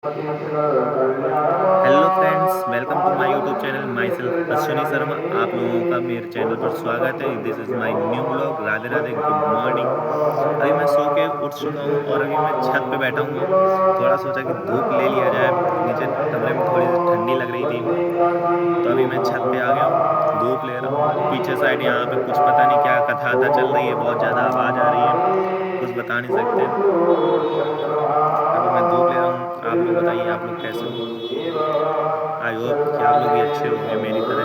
Hello friends, welcome to my YouTube channel myself Ashwini Sharma. आप लोगों का मेरे चैनल पर स्वागत है। This is my new blog. Radhe Radhe, good morning. अभी मैं सो के उठ चुका हूँ और अभी मैं छत पे बैठा हूँ। थोड़ा सोचा कि धूप ले लिया जाए, नीचे कमरे में थोड़ी सी ठंडी लग रही थी, तो अभी मैं छत पे आ गया हूँ, धूप ले रहा हूँ। पीछे साइड यहाँ पे कुछ पता नहीं क्या कथा अथा चल रही है, बहुत ज़्यादा आवाज़ आ रही है, कुछ बता नहीं सकते। अभी मैं धूप ले रहा हूँ। आप लोग बताइए, आप लोग कैसे हो? आई होप कि आप लोग भी अच्छे होंगे मेरी तरह।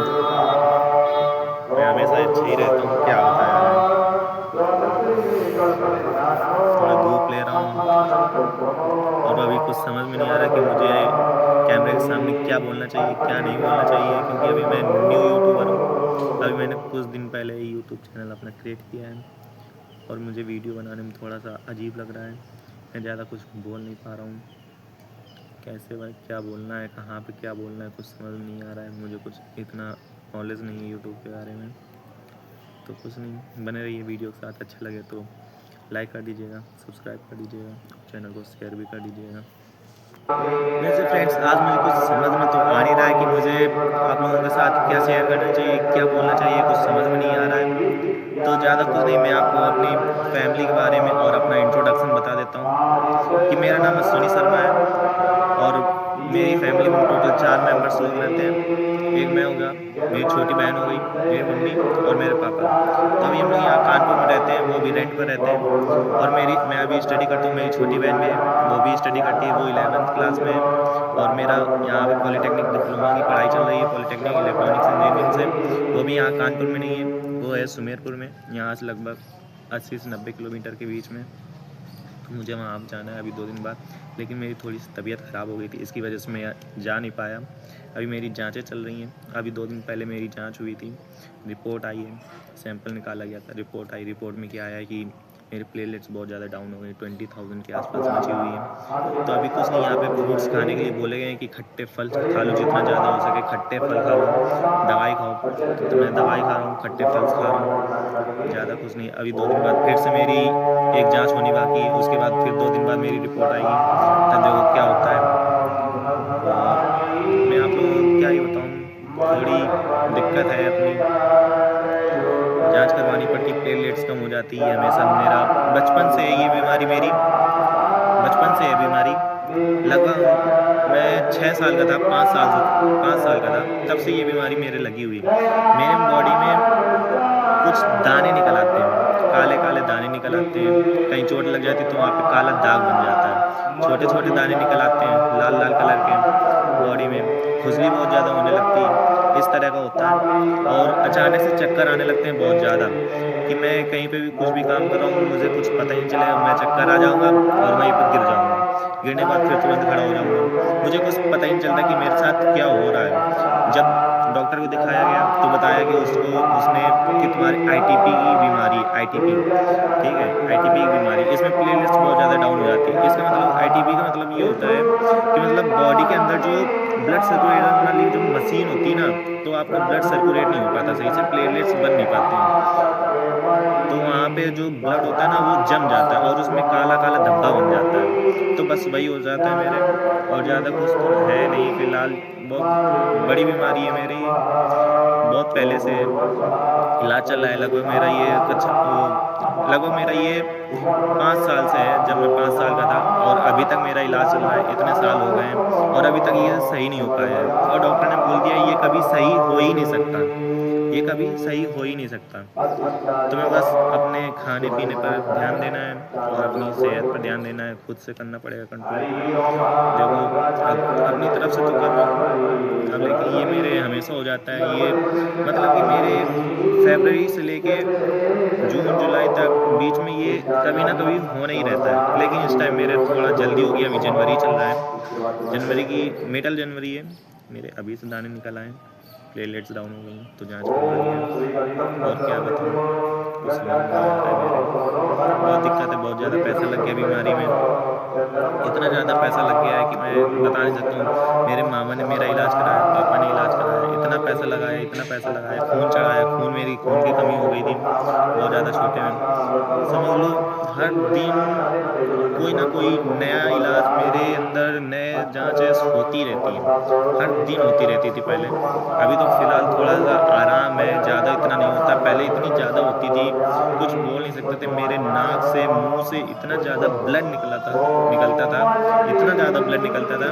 मैं हमेशा अच्छा ही रहता हूँ, क्या बताया जाए। थोड़ा धूप ले रहा हूँ और अभी कुछ समझ में नहीं आ रहा कि मुझे कैमरे के सामने क्या बोलना चाहिए, क्या नहीं बोलना चाहिए, क्योंकि अभी मैं न्यू यूट्यूबर हूँ। अभी मैंने कुछ दिन पहले ही यूट्यूब चैनल अपना क्रिएट किया है और मुझे वीडियो बनाने में थोड़ा सा अजीब लग रहा है। मैं ज़्यादा कुछ बोल नहीं पा रहा हूँ। कैसे भाई क्या बोलना है, कहाँ पे क्या बोलना है, कुछ समझ में नहीं आ रहा है। मुझे कुछ इतना नॉलेज नहीं है यूट्यूब के बारे में, तो कुछ नहीं, बने रहिए वीडियो के साथ। अच्छा लगे तो लाइक कर दीजिएगा, सब्सक्राइब कर दीजिएगा, चैनल को शेयर भी कर दीजिएगा। वैसे फ्रेंड्स, आज मुझे कुछ समझ में तो आ नहीं रहा है कि मुझे आप लोगों के साथ क्या शेयर करना चाहिए, क्या बोलना चाहिए, कुछ समझ में नहीं आ रहा है। तो ज़्यादा कुछ नहीं, मैं आपको अपनी फैमिली के बारे में और अपना इंट्रोडक्शन बता देता हूँ कि मेरा नाम अश्विनी शर्मा है और मेरी फैमिली में टोटल 4 मेंबर्स लोग रहते हैं। एक मैं हो गया, मेरी छोटी बहन हो गई, मेरी मम्मी और मेरे पापा। तो अभी हम लोग यहाँ कानपुर में रहते हैं, वो भी रेंट पर रहते हैं। और मैं अभी स्टडी करता हूँ, मेरी छोटी बहन भी है, वो भी स्टडी करती है, वो 11th क्लास में है। और मेरा यहाँ पे पॉलीटेक्निक डिप्लोमा की पढ़ाई चल रही है, पॉलीटेक्निक इलेक्ट्रॉनिक्स इंजीनियरिंग से। वो भी यहाँ कानपुर में नहीं है, वो है सुमेरपुर में, यहाँ से लगभग 80 से 90 किलोमीटर के बीच में। तो मुझे वहाँ जाना है अभी 2 दिन बाद, लेकिन मेरी थोड़ी सी तबीयत ख़राब हो गई थी, इसकी वजह से मैं जा नहीं पाया। अभी मेरी जांचें चल रही हैं। अभी 2 दिन पहले मेरी जांच हुई थी, रिपोर्ट आई है, सैंपल निकाला गया था, रिपोर्ट आई। रिपोर्ट में क्या आया है कि मेरे प्लेटलेट्स बहुत ज़्यादा डाउन हो गए, 20,000 के आसपास बची हुई है। तो अभी कुछ नहीं, यहाँ पे फ्रूट्स खाने के लिए बोले गए हैं कि खट्टे फल खा लो, जितना ज़्यादा हो सके खट्टे फल खा लो, दवाई खाओ। तो मैं दवाई खा रहा हूँ, खट्टे फल खा रहा हूँ, ज़्यादा कुछ नहीं। अभी 2 दिन बाद फिर से मेरी एक जांच होनी बाकी है, उसके बाद फिर 2 दिन बाद मेरी रिपोर्ट आएगी, तब देखो क्या होता है। और मैं आप लोगों को क्या ही बताऊँ, थोड़ी दिक्कत है, अपनी जांच करवानी पड़ती, प्लेटलेट्स कम हो जाती है हमेशा। मेरा बचपन से ये बीमारी, मेरी बचपन से है बीमारी। लगभग मैं 6 साल का था, 5 साल का था, तब से ये बीमारी मेरे लगी हुई है। मेरे बॉडी में कुछ दाने निकल आते हैं, काले काले दाने निकल आते हैं, कहीं चोट लग जाती है तो वहाँ पे काला दाग बन जाता है, छोटे छोटे दाने निकल आते हैं लाल लाल कलर के बॉडी में, खुजली बहुत ज़्यादा होने लगती है, इस तरह का होता है। और अचानक से चक्कर आने लगते हैं बहुत ज़्यादा, कि मैं कहीं पे भी कुछ भी काम कर रहा हूँ, मुझे कुछ पता ही नहीं चलेगा, मैं चक्कर आ जाऊँगा और वहीं पर गिर जाऊँगा। गिरने के बाद फिर तुरंत खड़ा हो जाऊँगा, मुझे कुछ पता ही नहीं चलता कि मेरे साथ क्या हो रहा है। जब डॉक्टर को दिखाया गया तो बताया कि उसने कि तुम्हारी आईटीपी की बीमारी, आईटीपी, ठीक है, आईटीपी की बीमारी, इसमें प्लेटलेट्स बहुत ज़्यादा डाउन हो जाती है। इसका मतलब आईटीपी का मतलब ये होता है कि मतलब बॉडी के अंदर जो ब्लड सर्कुलेशन वाली जो मशीन होती है ना, तो आपका ब्लड सर्कुलेट नहीं हो पाता सही से, प्लेटलेट्स बन नहीं पाते हैं। तो वहाँ पे जो ब्लड होता है ना, वो जम जाता है और उसमें काला काला धब्बा बन जाता है। तो बस वही हो जाता है मेरे, और ज़्यादा कुछ तो है नहीं फिलहाल। बहुत बड़ी बीमारी है मेरी, बहुत पहले से इलाज चल रहा है। लगभग मेरा ये 5 साल से है, जब मैं 5 साल का था, और अभी तक मेरा इलाज चल रहा है, इतने साल हो गए हैं और अभी तक ये सही नहीं हो पाया है। और डॉक्टर ने बोल दिया ये कभी सही हो ही नहीं सकता, ये कभी सही हो ही नहीं सकता। तुम्हें बस अपने खाने पीने पर ध्यान देना है और अपनी सेहत पर ध्यान देना है, खुद से करना पड़ेगा कंट्रोल। देखो, अब अपनी तरफ से तो कर रहा हूँ अब, लेकिन ये मेरे हमेशा हो जाता है ये, मतलब कि मेरे फरवरी से लेके जून जुलाई तक बीच में ये कभी ना कभी होना ही रहता है। लेकिन इस टाइम मेरे थोड़ा जल्दी हो गया, अभी जनवरी चल रहा है, जनवरी की मिडल जनवरी है, मेरे अभी से दाने निकल आए, प्लेटलेट्स डाउन हो गई, तो जांच करवानी है। और क्या बताऊँ, कुछ समझ में नहीं आ रहा है मेरे, बहुत दिक्कत है, बहुत ज़्यादा पैसा लग गया बीमारी में, इतना ज़्यादा पैसा लग गया है कि मैं बता नहीं सकता हूँ। मेरे मामा ने मेरा इलाज कराया, पापा ने इलाज कराया, इतना पैसा लगाया, इतना पैसा लगाया, खून चढ़ाया, खून की कमी हो गई थी बहुत ज़्यादा छोटे में। समझ लो हर दिन कोई ना कोई नया इलाज मेरे अंदर, नए जाँचें होती रहती हैं, हर दिन होती रहती थी पहले। अभी तो फ़िलहाल थोड़ा-सा आराम है, ज़्यादा इतना नहीं होता। पहले इतनी ज़्यादा होती थी, कुछ बोल नहीं सकते थे। मेरे नाक से, मुँह से इतना ज़्यादा ब्लड निकलता था, इतना ज़्यादा ब्लड निकलता था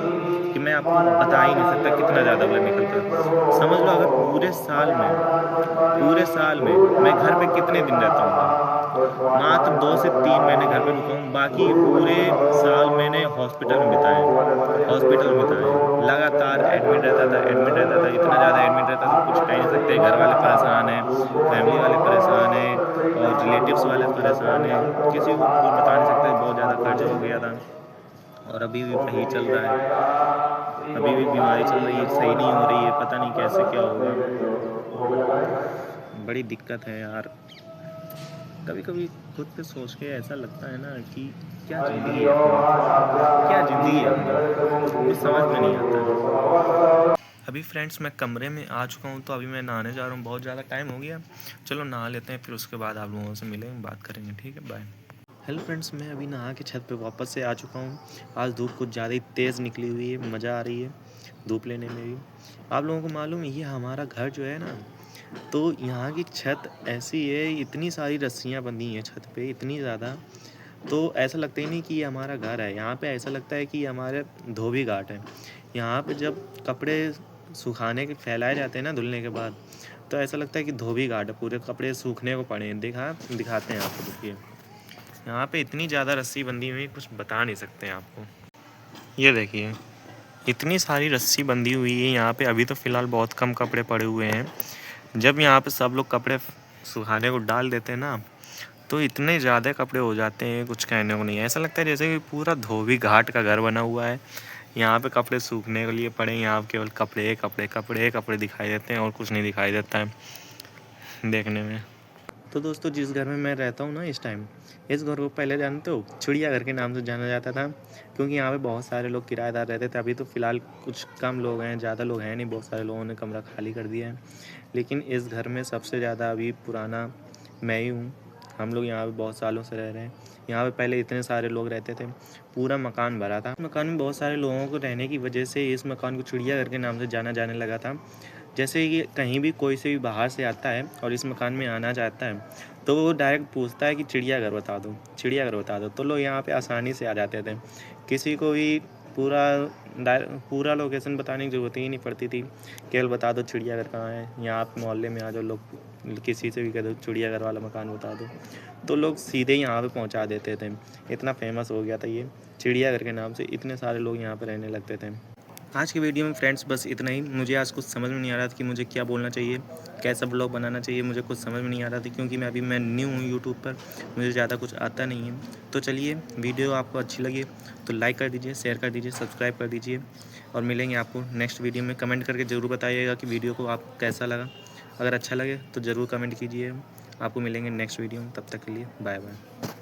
कि मैं आपको बता ही नहीं सकता कितना ज़्यादा ब्लड निकलता था। समझ लो अगर पूरे साल में मैं घर पे कितने दिन रहता होऊँगा? मात्र 2 से 3 महीने घर पे रुका हूँ, बाकी पूरे साल मैंने हॉस्पिटल में बिताए हैं, लगातार एडमिट रहता था, इतना ज़्यादा एडमिट रहता था कुछ कह नहीं सकते। घर वाले परेशान हैं, फैमिली वाले परेशान हैं और रिलेटिव्स वाले परेशान हैं, किसी को कुछ बता नहीं सकते, बहुत ज़्यादा खर्चा हो गया था और अभी भी वही चल रहा है। अभी भी बीमारी चल रही है, सही नहीं हो रही है, पता नहीं कैसे क्या होगा। बड़ी दिक्कत है यार। कभी-कभी खुद पे सोच के ऐसा लगता है ना कि क्या ज़िंदगी है अपनी, क्या ज़िंदगी है अपनी, कुछ समझ में नहीं आता। अभी फ्रेंड्स मैं कमरे में आ चुका हूँ, तो अभी मैं नहाने जा रहा हूँ, बहुत ज़्यादा टाइम हो गया। चलो नहा लेते हैं, फिर उसके बाद आप लोगों से मिलेंगे, बात करेंगे, ठीक है? बाय। हेलो फ्रेंड्स, मैं अभी नहा के छत पे वापस से आ चुका हूँ। आज धूप कुछ ज़्यादा ही तेज़ निकली हुई है, मज़ा आ रही है धूप लेने में भी। आप लोगों को मालूम है ये हमारा घर जो है ना, तो यहाँ की छत ऐसी है, इतनी सारी रस्सियाँ बंधी हैं छत पे, इतनी ज़्यादा, तो ऐसा लगता ही नहीं कि ये हमारा घर है। यहाँ पे ऐसा लगता है कि ये हमारे धोबी घाट है। यहाँ पे जब कपड़े सुखाने के फैलाए जाते हैं ना धुलने के बाद, तो ऐसा लगता है कि धोबी घाट है, पूरे कपड़े सूखने को पड़े हैं। दिखाते हैं आपको, देखिए। यहाँ पे इतनी ज़्यादा रस्सी बंधी हुई, कुछ बता नहीं सकते हैं आपको। ये देखिए, इतनी सारी रस्सी बंधी हुई है यहाँ पे। अभी तो फ़िलहाल बहुत कम कपड़े पड़े हुए हैं। जब यहाँ पे सब लोग कपड़े सुखाने को डाल देते हैं ना, तो इतने ज़्यादा कपड़े हो जाते हैं, कुछ कहने को नहीं है। ऐसा लगता है जैसे कि पूरा धोबी घाट का घर बना हुआ है। यहाँ पे कपड़े सूखने के लिए पड़े हैं, यहाँ केवल कपड़े दिखाई देते हैं और कुछ नहीं दिखाई देता है देखने में। तो दोस्तों, जिस घर में मैं रहता हूँ ना इस टाइम, इस घर को पहले जानते हो चिड़ियाघर के नाम से जाना जाता था, क्योंकि यहाँ पे बहुत सारे लोग किराएदार रहते थे। अभी तो फ़िलहाल कुछ कम लोग हैं, ज़्यादा लोग हैं नहीं, बहुत सारे लोगों ने कमरा खाली कर दिया है। लेकिन इस घर में सबसे ज़्यादा अभी पुराना मैं ही हूँ। हम लोग यहाँ पे बहुत सालों से रह रहे हैं। यहाँ पे पहले इतने सारे लोग रहते थे, पूरा मकान भरा था। मकान में बहुत सारे लोगों को रहने की वजह से इस मकान को चिड़ियाघर के नाम से जाना जाने लगा था। जैसे कि कहीं भी कोई से भी बाहर से आता है और इस मकान में आना चाहता है, तो वो डायरेक्ट पूछता है कि चिड़ियाघर बता दो, चिड़ियाघर बता दो। तो लोग यहाँ पे आसानी से आ जाते थे। किसी को भी पूरा लोकेशन बताने की ज़रूरत ही नहीं पड़ती थी, केवल बता दो चिड़ियाघर कहाँ है, यहाँ आप मोहल्ले में आ जाओ। लोग किसी से भी कह दो चिड़ियाघर वाला मकान बता दो, तो लोग सीधे यहाँ पे पहुँचा देते थे। इतना फेमस हो गया था ये चिड़ियाघर के नाम से, इतने सारे लोग यहाँ पर रहने लगते थे। आज की वीडियो में फ्रेंड्स बस इतना ही। मुझे आज कुछ समझ में नहीं आ रहा था कि मुझे क्या बोलना चाहिए, कैसा ब्लॉग बनाना चाहिए, मुझे कुछ समझ में नहीं आ रहा था, क्योंकि मैं न्यू हूँ यूट्यूब पर, मुझे ज़्यादा कुछ आता नहीं है। तो चलिए, वीडियो आपको अच्छी लगी तो लाइक कर दीजिए, शेयर कर दीजिए, सब्सक्राइब कर दीजिए और मिलेंगे आपको नेक्स्ट वीडियो में। कमेंट करके ज़रूर बताइएगा कि वीडियो को आप कैसा लगा। अगर अच्छा लगे तो ज़रूर कमेंट कीजिए। आपको मिलेंगे नेक्स्ट वीडियो में, तब तक के लिए बाय बाय।